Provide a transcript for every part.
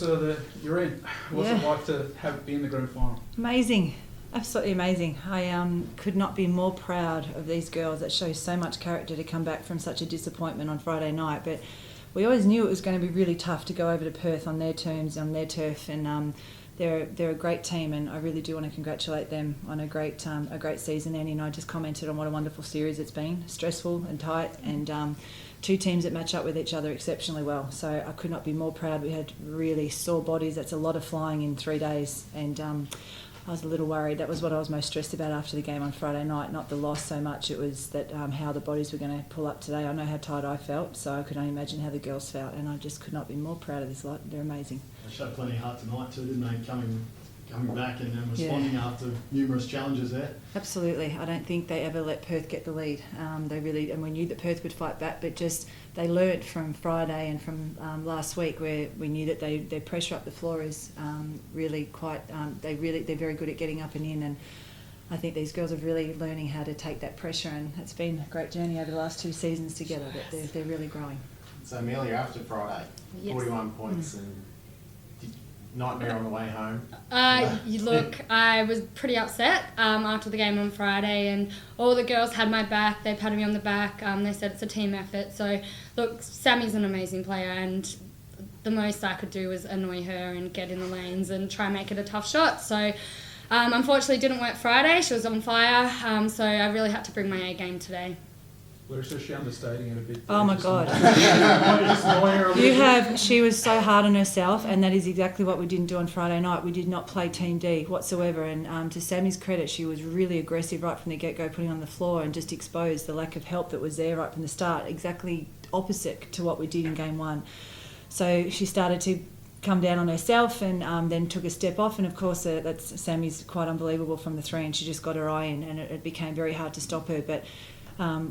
Larissa, you're in. What's it like to be in the grand final? Amazing. Absolutely amazing. I could not be more proud of these girls. That shows so much character to come back from such a disappointment on Friday night. But we always knew it was going to be really tough to go over to Perth on their terms, on their turf, and they're a great team, and I really do want to congratulate them on a great season. Annie and I just commented on what a wonderful series it's been, stressful and tight, and two teams that match up with each other exceptionally well. So I could not be more proud. We had really sore bodies. That's a lot of flying in 3 days, and I was a little worried. That was what I was most stressed about after the game on Friday night, not the loss so much. It was that how the bodies were going to pull up today. I know how tired I felt, so I could only imagine how the girls felt, and I just could not be more proud of this lot. They're amazing. They showed plenty of heart tonight too, didn't they? Coming back and responding after numerous challenges there. Absolutely. I don't think they ever let Perth get the lead. They really, and we knew that Perth would fight back, but just they learnt from Friday and from last week, where we knew that their pressure up the floor is really quite. They're very good at getting up and in, and I think these girls are really learning how to take that pressure, and it's been a great journey over the last 2 seasons together. But they're really growing. So Amelia, after Friday, 41 points and nightmare on the way home. Look, I was pretty upset after the game on Friday, and all the girls had my back. They patted me on the back. They said it's a team effort. So, look, Sammy's an amazing player, and the most I could do was annoy her and get in the lanes and try and make it a tough shot. So, unfortunately, it didn't work Friday. She was on fire, so I really had to bring my A game today. Larissa, she understating it a bit. Oh my God. She was so hard on herself, and that is exactly what we didn't do on Friday night. We did not play Team D whatsoever, and to Sammy's credit, she was really aggressive right from the get-go, putting on the floor and just exposed the lack of help that was there right from the start, exactly opposite to what we did in Game 1. So she started to come down on herself and then took a step off, and of course that's Sammy's quite unbelievable from the 3, and she just got her eye in, and it became very hard to stop her, but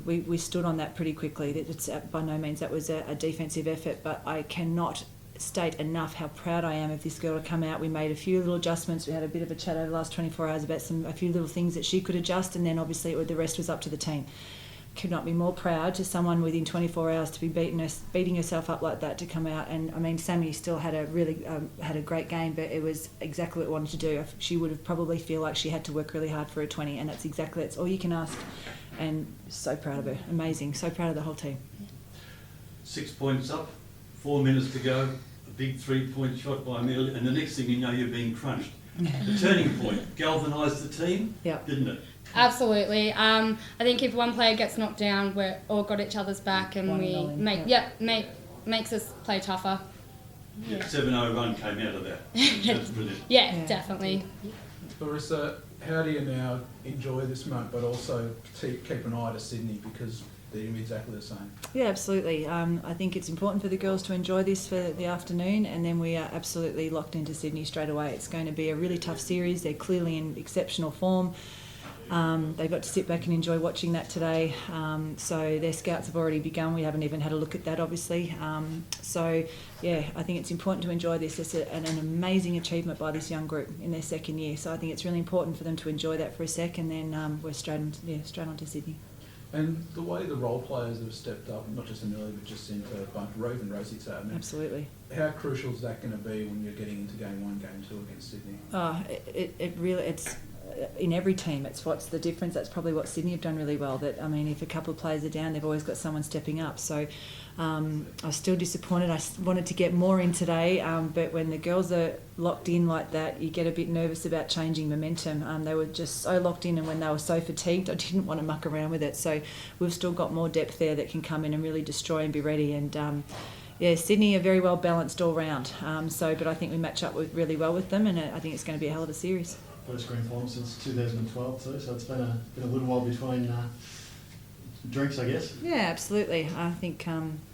we stood on that pretty quickly. It's by no means that was a defensive effort, but I cannot state enough how proud I am of this girl to come out. We made a few little adjustments. We had a bit of a chat over the last 24 hours about a few little things that she could adjust, and then obviously the rest was up to the team. Could not be more proud to someone within 24 hours to be beating herself up like that, to come out. And I mean, Sammy still had a really had a great game, but it was exactly what we wanted to do. She would have probably feel like she had to work really hard for a 20, and that's all you can ask. And so proud of her. Amazing. So proud of the whole team. 6 points up, 4 minutes to go, a big 3-point shot by Amelia, and the next thing you know, you're being crunched. The turning point galvanised the team, didn't it? Absolutely. I think if one player gets knocked down, we're all got each other's back, and makes us play tougher. Yeah, 7-0 run came out of that. That's brilliant. Yeah, definitely. Larissa, how do you now enjoy this moment, but also keep an eye to Sydney, because they're going to be exactly the same? Yeah, absolutely. I think it's important for the girls to enjoy this for the afternoon, and then we are absolutely locked into Sydney straight away. It's going to be a really tough series. They're clearly in exceptional form. They got to sit back and enjoy watching that today. So their scouts have already begun. We haven't even had a look at that, obviously. I think it's important to enjoy this. It's an amazing achievement by this young group in their second year. So I think it's really important for them to enjoy that for a sec, and then we're straight on to Sydney. And the way the role players have stepped up, not just Amelia, but just into a bunch, Rove and Rosie too. I mean, absolutely. How crucial is that going to be when you're getting into Game 1, Game 2 against Sydney? It really, it's in every team. It's what's the difference. That's probably what Sydney have done really well. That, I mean, if a couple of players are down, they've always got someone stepping up. So I was still disappointed. I wanted to get more in today, but when the girls are locked in like that, you get a bit nervous about changing momentum. They were just so locked in, and when they were so fatigued, I didn't want to muck around with it. So we've still got more depth there that can come in and really destroy and be ready. And Sydney are very well balanced all round. But I think we match up really well with them, and I think it's going to be a hell of a series. First grand final since 2012 too, so it's been a little while between drinks, I guess. Yeah, absolutely. I think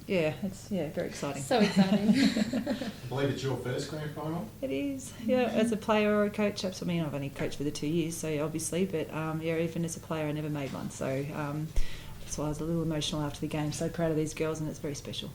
it's very exciting. So exciting. I believe it's your first grand final. It is. Yeah, as a player or a coach, absolutely. I've only coached for the 2 years, so obviously, but even as a player, I never made one. So that's why I was a little emotional after the game. So proud of these girls, and it's very special.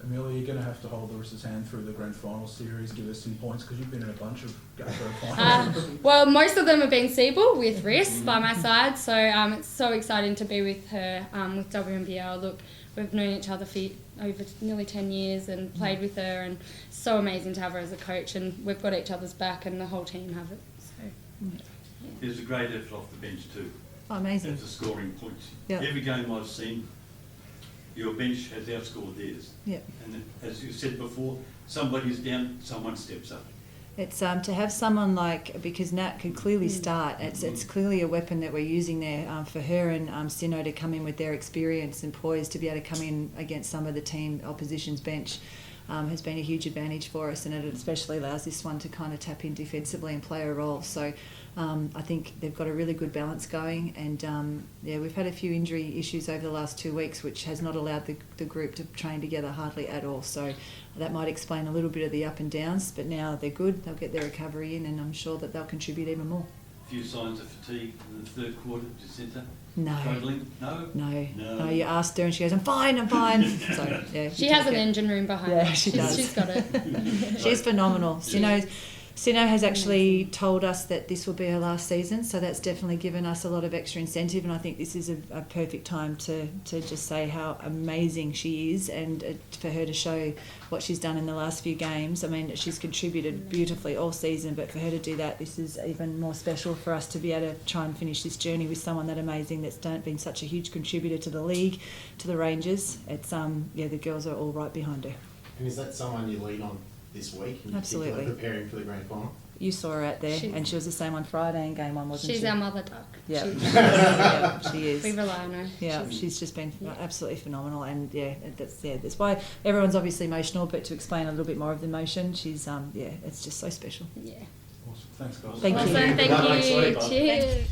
Amelia, you're going to have to hold Larissa's hand through the grand final series, give us some points, because you've been in a bunch of grand finals. Well, most of them have been Siebel with Riss by my side, so it's so exciting to be with her with WNBL. Look, we've known each other for over nearly 10 years and played with her, and so amazing to have her as a coach, and we've got each other's back and the whole team have it. So, There's a great effort off the bench too. Oh, amazing. It's the scoring points. Yeah. Every game I've seen, your bench has outscored theirs. Yeah. And as you said before, somebody's down, someone steps up. It's to have someone like, because Nat could clearly start, it's clearly a weapon that we're using there for her and Sino to come in with their experience and poise to be able to come in against some of the team opposition's bench has been a huge advantage for us, and it especially allows this one to kind of tap in defensively and play a role. So I think they've got a really good balance going, and we've had a few injury issues over the last 2 weeks, which has not allowed the group to train together hardly at all. So that might explain a little bit of the up and downs, but now they're good, they'll get their recovery in, and I'm sure that they'll contribute even more. A few signs of fatigue in the third quarter, Jacinta? No. Struggling? No? No, you asked her and she goes, I'm fine. So, yeah, she has an engine room behind her. Yeah, she does. She's got it. She's phenomenal. Sino has actually told us that this will be her last season, so that's definitely given us a lot of extra incentive, and I think this is a perfect time to just say how amazing she is, and for her to show what she's done in the last few games. I mean, she's contributed beautifully all season, but for her to do that, this is even more special for us to be able to try and finish this journey with someone that amazing that's been such a huge contributor to the league, to the Rangers. It's the girls are all right behind her. And is that someone you lean on this week? In Absolutely. Preparing for the grand final? You saw her out there, and she was the same on Friday in game one, wasn't she? She's our mother duck. Yeah, yeah, she is. We rely on her. Yeah, she's just been absolutely phenomenal, and that's why everyone's obviously emotional. But to explain a little bit more of the emotion, she's it's just so special. Yeah. Awesome. Thanks, guys. Thank you. Awesome. Good luck next week, Thank bud. you. Cheers.